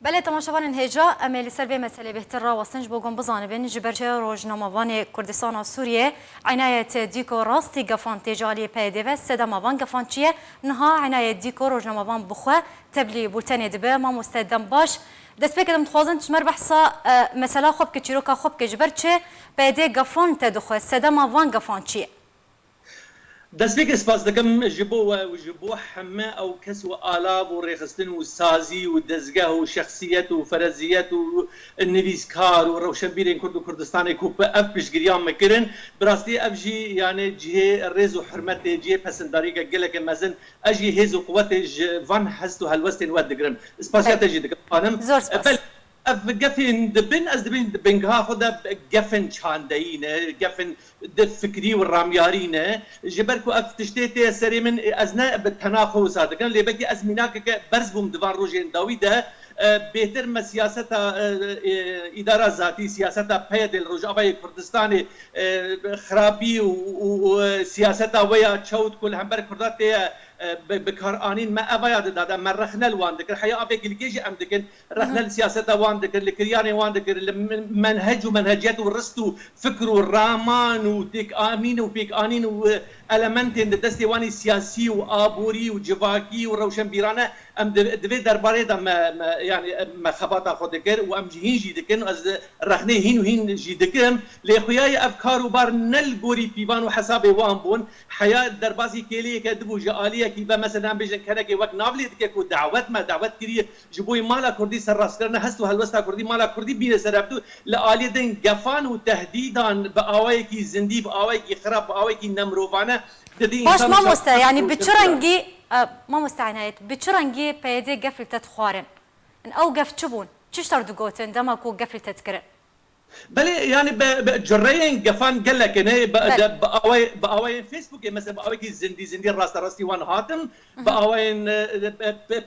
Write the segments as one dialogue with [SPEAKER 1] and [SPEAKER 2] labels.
[SPEAKER 1] بله تماشاوان هجا املی سر به مسئله بهتر را واسنج بگم بزانبین جبرچه روزنامه‌وان کردستان و سوریه عنایت دیکو راستی گفان تجاری پیدا و سداموان گفان چیه نها عنایت دیکو روزنامه‌وان بخواه تبلی بولتن دبه ما مستدام باش دست بکدم تخوازن تشمر بحثا مثلا خوب که چیروکا خوب که جبرچه پیدا گفان تدخواه سداموان گفان چیه
[SPEAKER 2] دەست پێک سپاس دەکەم ji bo heme ew kes û alav û rêxistin û sazî û dezgeh û şexsiyet û fereziyet û nivîskar û rewşenbîrên Kurd û Kurdistanê ku bi ev piştgiriyan me kirin bi rastî ev jî yani cihê rêz û hirmetê cihê pesindarî gelekê mezin ev jî hêz û quwetê ji van hest û helwestên we digirin spasiya te jî dikim xanim ev gefên dibin ez dibin bingeha xwe de gefên çandeyî ne gefên fikrî û ramyarî ne ji ber ku ev tiştê tê serê min ez ne bi tena xwe wisa dikim lêbekî ez mînakeke berz bûm divan rojên dawî de bêhtir me siyaseta îdara zatî siyaseta peyedê Rojavayê Kurdistanê xirabî û siyaseta we ya çewt ku li hember Kurda tê بکارانین ما اوایاد داده ما رخنل وان دکر حیا ابی گلگیج ام دکن رخنل سیاست وان دکر لکریان وان دکر منهج و منهجیت و رست و فکر و رامان و تک امین و پیک انین و المنت دستی وانی سیاسی و آبوری و جواکی و روشن بیرانه ام دوی درباره دم یعنی ما خبات خود دکر و ام جهین جی دکن از رخنه هین و هین جی دکم لخویای افکار و بار نل گوری پیوان و حساب وان بون حیا دربازی کلی که دبو جالیه کی و مثلا بجن کنه وقت نابلی دکه کو دعوت ما دعوت کری جبوی مالا کردی سر راست کرنه هست و هلوستا کردی مالا کردی بینه سرابتو لآلی دن گفان و تهدیدان به آوایی کی زندی به آوایی کی خراب به آوایی کی نمروانه
[SPEAKER 1] باش ما مستا يعني بتشرنجي ما مستعنايت بتشرنجي بيدي قفل تتخوارن ان او قف تشبون تشتر دقوتن دما كو قفل تتكرن
[SPEAKER 2] بله يعني بجرين قفان قال لك انا باوين فيسبوك مثلا باوين زندي راستي وان هاتم باوين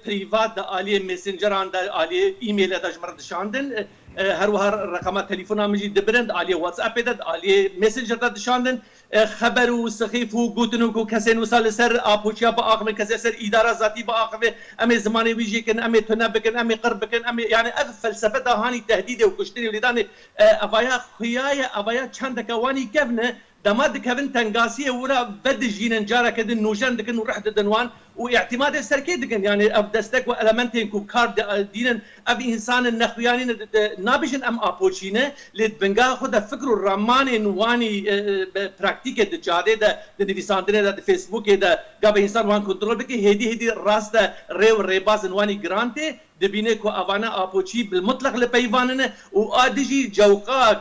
[SPEAKER 2] بريفات الي ماسنجر عند الي ايميل دا جمر دشاندن هر وهر رقمات تليفون مجي دبرند الي واتساب دا الي ماسنجر دا دشاندن خبر و سخيف و قوتنو كو كسين وصل سر ابوچا باخ كسر سر اداره ذاتي باخ امي زماني ويجي كن امي تنبكن امي قربكن امي يعني اغ فلسفه هاني تهديد وكشتري ولدان افايا خيايا افايا چند كواني كبنه دماد كفن تنقاسيه ولا بد جينن جارا كدن نوجن دكن ورح دنوان واعتماد السركي دكن يعني اف دستك والمنتين كو كارد دينن اف انسان النخويانين نابجن ام ابوچينه لدبنگا خود فكر الرمان نواني براكتيك دجاده ده ديفيساندنه ده فيسبوك ده غاب انسان وان كنترول بكي هدي راست ريو ريباز نواني جرانتي دبینه کو اوانا آپوچی بالمطلق لپیواننه و آدیجی جوقا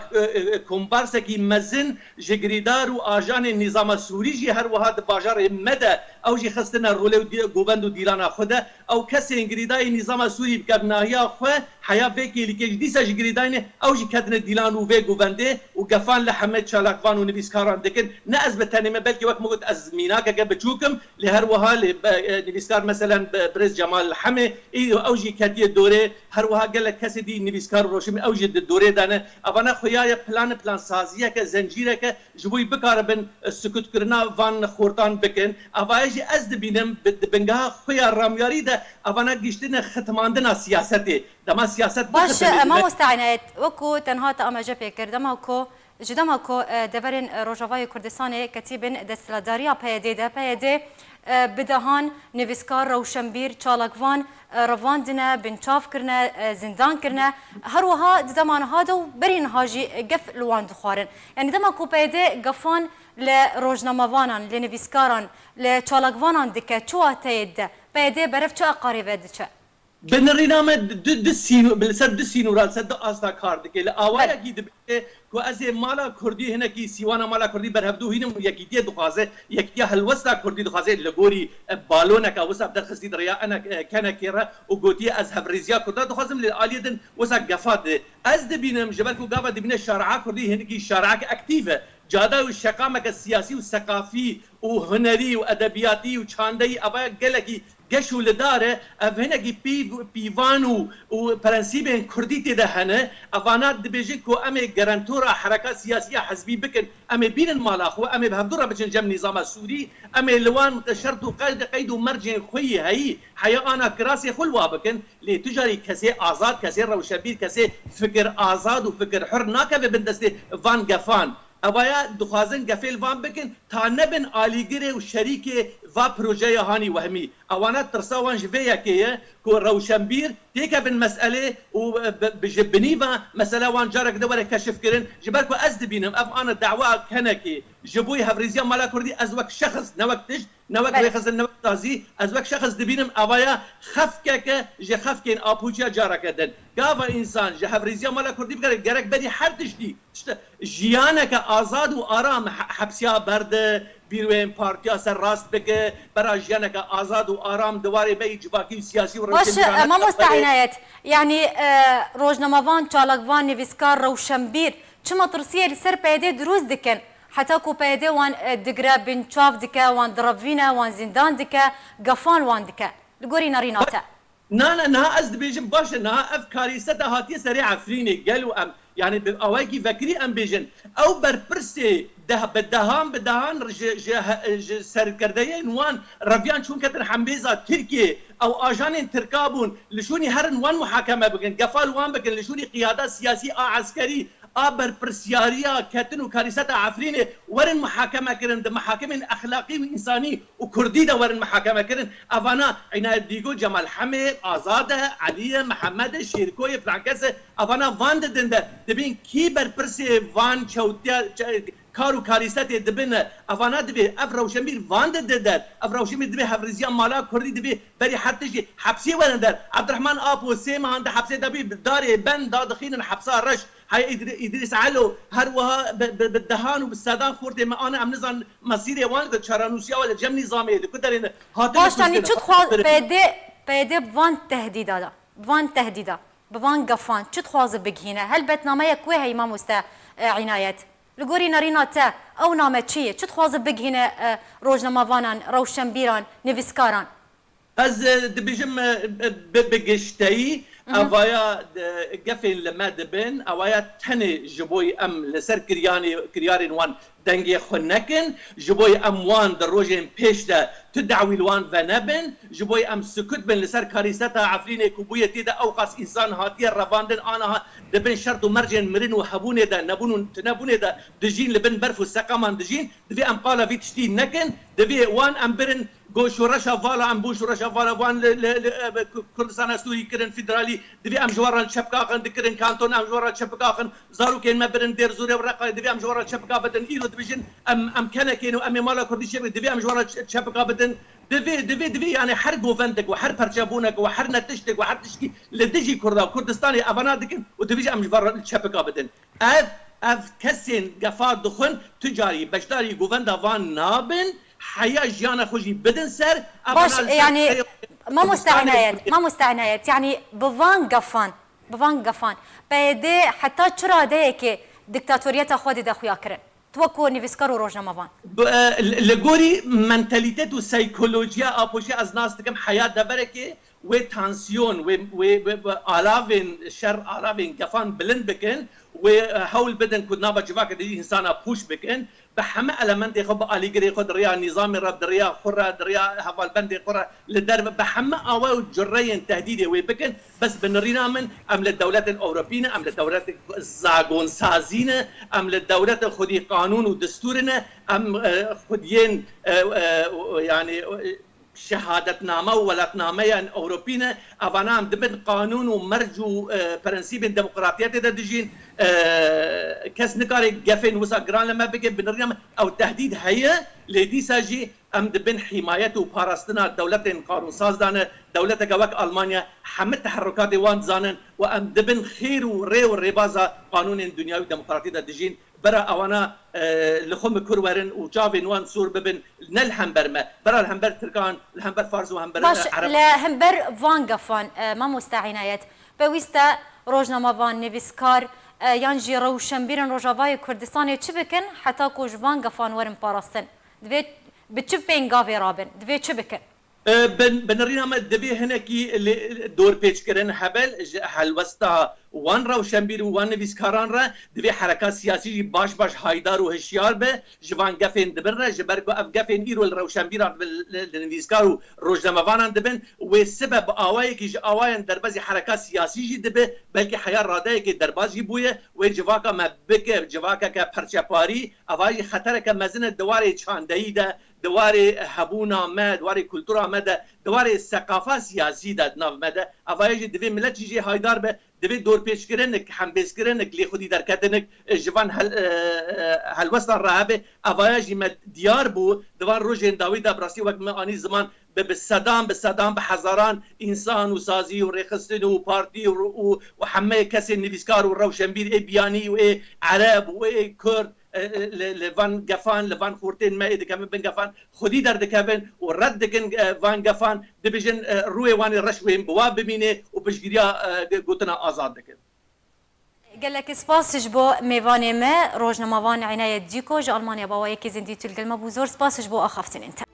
[SPEAKER 2] کمپارس کی مزن جگریدار و آجان نظام سوری جی هر وهاد باجار مده او جی خستنا روله گوبند و دیلانا خوده او کسی انگریدای نظام سوری بکبناهیا خو حیا فکی لیکج دیسا جگریداینه او جی کدن دیلان و وی گوبنده و گفان لحمد چالاکوان و نویسکاران دکن نه از بتنمه بلکه وقت موجود از میناکه که بچوکم لهر وها نویسکار مثلا برز جمال حمه او جی کدی دوره هر وها گله کسی دی نویسکار روشمی او جی دوره دانه اوانا خویای پلان سازیه که زنجیره که جبوی بکار بن سکوت کرنا وان خورتان بکن اوایجی از دبینم بنگاه خویا رامیاری ده اوانا گشتن ختماندن سیاسته دما سیاست
[SPEAKER 1] باش ما مستعنات وكو تنهات اما جبه كردما وكو جدما كو دبرن روجاوای کردستان کتیبن دستلداریا پیاده پیاده بدهان نویسکار روشنبیر چالکوان رواندنا بنچاف کرنا زندان کرنا هر وها دمان هادو برین هاجی قف لوان دخوارن يعني دما كو پیاده قفان لروجناموانان لنویسکاران لچالکوانان دکه چوا تید پیاده برف چه قریبه دچه
[SPEAKER 2] بنرينامه دسينو بالسر دسينو رال سد استا كارد كي اوايا كي دبي كو ازي مالا كردي هنا كي سيوانا مالا كردي برهبدو هنا يكيتي دخازه يكيتي هلوستا كردي دخازه لغوري بالونا كا وسا بدخسي دريا انا كان كيرا وغوتي از هبريزيا كردا دخازم للاليدن وسا غفات از دبينم جبلكو غابا دبينه شارعه كردي هنا كي شارعه اكتيفه جاده والشقامه السياسي والثقافي وهنري وادبياتي وشاندي ابا قالكي قشو لداره افهنكي بيفانو وبرنسيبين كردي تدهنه افانات دبيجيكو امي جرانتورا حركات سياسيه حزبي بكن امي بين المالاخ وامي بهدوره بجن جم نظام السوري امي لوان شرط قيد مرجع خوي هي حيا انا كراسي خلوا بكن لتجاري كسي ازاد كسي روشبير كسي فكر ازاد وفكر حر ناكب بندستي فان جفان اویا دخوازن گفیل وان بکن تا نبن آلیگره و شریک و پروژه هانی وهمی اوانا ترسا وان جویا که روشنبیر تيكا بن مسألة وبجبنيفا مسألة وان جارك دورة كشف كرن جبالكو أزد بينهم أف أنا الدعوة كنكي جبوي هفريزيا مالا كردي أزوك شخص نوكتش نوك ريخز النوك تازي أزوك شخص دبينهم أبايا خفكك جي خفكين أبوجيا جارك دن قافا إنسان جي هفريزيا مالا كردي بقرق جارك بدي حرتش دي جيانك آزاد وآرام حبسيا برد بیروین پارتیا سر راست بگه برای جیانک آزاد و آرام دواره به جواکی سیاسی و
[SPEAKER 1] باش ما مستعنایت یعنی روزنامه‌وان چالکوان نویسکار روشنبیر چما ترسیه لسر پیده دروز دکن حتی کو پیده وان دگره بنچاف دکه وان درابوینه وان زندان دکه گفان وان دکه لگوری ناریناته
[SPEAKER 2] نه از بیجم باشه نه افکاری ستا هاتی سری عفرینی گلو ام يعني بأواجي فكري أم بيجن أو بربرسي بدهان سركردين وان رفيان شون كتر حمبيزة تركيا أو أجانين تركابون لشوني هرن وان محاكمة بكن قفال وان بكن لشوني قيادة سياسي عسكري أبر برسياريا كاتن وكارثة عفرينة ورن محاكمة كرن ده محاكم أخلاقي وإنساني وكردي ده ورن محاكمة كرن أفانا عناية ديجو جمال حميد آزادة علي محمد شيركوي فرانكس أفانا فان ده دبين كيبر برسي فان شوتيا كارو كاريسات دبنا أفانا دبي أفروشمير فان ده أفروشمير دبي هفرزيان مالا كردي دبي بري حتى حبسي ورن ده عبد الرحمن أبو سيما عند حبسي دبي داري بن دادخين حبسا رش هاي إدريس علو هروها بالدهان وبالسادان خورتي ما أنا عم نزان مصيري وان تشارانوسيا ولا جم نظامي كدرين
[SPEAKER 1] هاتين باش يعني شو تخواز بيدي بوان تهديدا بوان تهديدا بوان قفان شو تخواز بجهنا هل بتنامية كوي هي ما مستا عنايات لقوري نارينا تا أو نامة شيء شو تخواز بجهنا روجنا مافانان روشنبيران نفسكاران
[SPEAKER 2] از دبيجم بقشتي أوايا قفل لما دبن أوايا تاني جبوي أم لسر كريارين وان دنگي خنكن جبوي أم وان دروجين بيش دا تدعوي الوان فنبن جبوي أم سكت بن لسر كاريستا عفرين كوبوية تيدا أوقاس إنسان هاتيا رفاندن أنا دبن شرط مرجن مرن وحبوني دا نبوني دا دجين لبن برفو السقامان دجين دبي أم قالا في تشتي نكن دبي وان أم برن گوشو رشا فالا ام بوشو رشا فالا وان كردستان سوري كرن فيدرالي دبي ام جوارا شبكاخن دكرن كانتون ام جوارا شبكاخن زارو كين مبرن دير زوري ورقا دبي ام جوارا شبكا بدن ايرو دبيجن ام كان كينو ام مالا كردي شبك دبي ام جوارا شبكا بدن دبي يعني حرق وفندك وحر برشابونك وحر نتشتك وحر تشكي لدجي كردستاني افانادك ودبيجي ام جوارا شبكا بدن اف كسين قفاد دخن تجاري بشداري جوفندا فان نابن حياة جانا خوشي بدن سر
[SPEAKER 1] باش يعني ما مستعنايات يعني بفان قفان بيدي حتى چرا ديكي ديكتاتوريتا خودي دا خويا كرن توكو نيفسكار وروجنا مفان
[SPEAKER 2] لغوري منتاليتت و سايكولوجيا ابوشي از ناس دكم حياة دبركي و تانسيون و آلافين شر آلافين قفان بلند بكن وحول بدن كنا بجواك دي إنسان بوش بكن بحما ألمنتي خب أليجري خد ريا نظام رب دريا خرة دريا هفال بندي خرة للدرب بحما أو جرين تهديدي وبكن بس بنرينا من أم للدولات الأوروبية أم للدولات الزاغون سازينة أم للدولات خدي قانون ودستورنا أم خديين يعني شهادتنامه وولاتنامه أوروبية أفنام دبن قانون ومرجو برنسيب الديمقراطية تدجين كاس نكاري جافين وسا جران لما بيجي بنريم أو تهديد هي لدي ساجي أم دبن حماية وبارستنا دولة قانون ساز دانا دولة جواك ألمانيا حمد تحركات وان زانن وأم دبن خير وري وريبازا قانون الدنيوي الديمقراطية تدجين برا أوانا لخم كرورن وجافين وان سور ببن نلهم برما برا الهمبر تركان الهمبر فارس وهمبر
[SPEAKER 1] عرب لهمبر فان قفان ما مستعنايات بويستا روجنا فان نفسكار يانجي روشنبيرن روجافاي كردستاني چه بكن حتى كوج فان قفان ورن باراستن دوی بچه بین گاوی رابن دوی چه بکن
[SPEAKER 2] بنرينا ما دبي هناكي دور بيتش كرن هبل هالوستا وان را وشمبير وان نویسکاران را دبي حركات سياسية باش هايدار وهشيار به جوان قفين دبر جبركو اف قفين ايرو الروشمبير النویسکار روجنامه‌وانان دبن والسبب اواي كي اواين دربازي حركات سياسية دبي بلكي حيار راداي كي دربازي بويه وجواكا ما بك جواكا كبرچپاري اواي خطر كمزن دواري چاندهي ده دواري هبونا ما دواري كولتورا ما ده دواري الثقافة سياسية ده ناف ما ده اواي دبي ملت يجي هايدار به دبي دور پیش کرنک هم بیس کرنک لی خودی در کتنک جوان هل وسط الرهبه اوایجی مد دیار بو دوار روزن داوید ابراسی وقت ما آنی زمان به صدام به هزاران انسان و سازی و رخصتن و پارتی و همه کسی نویسکار و روشنبیر ای بیانی و ای عرب و ای کرد لوان گفان لوان خورتین ما اید کم بن گفان خودی در دکبن و رد دکن وان گفان دبیجن روی وان رشوه بوا ببینه و بشگیریا گوتنا آزاد دکن.
[SPEAKER 1] قال لك سپاسش بو میوان ما روزنامه‌وان عنایت دیکو ج آلمانیا با وایکی زندی تلگل ما بوزور سپاسش بو آخافتن انت.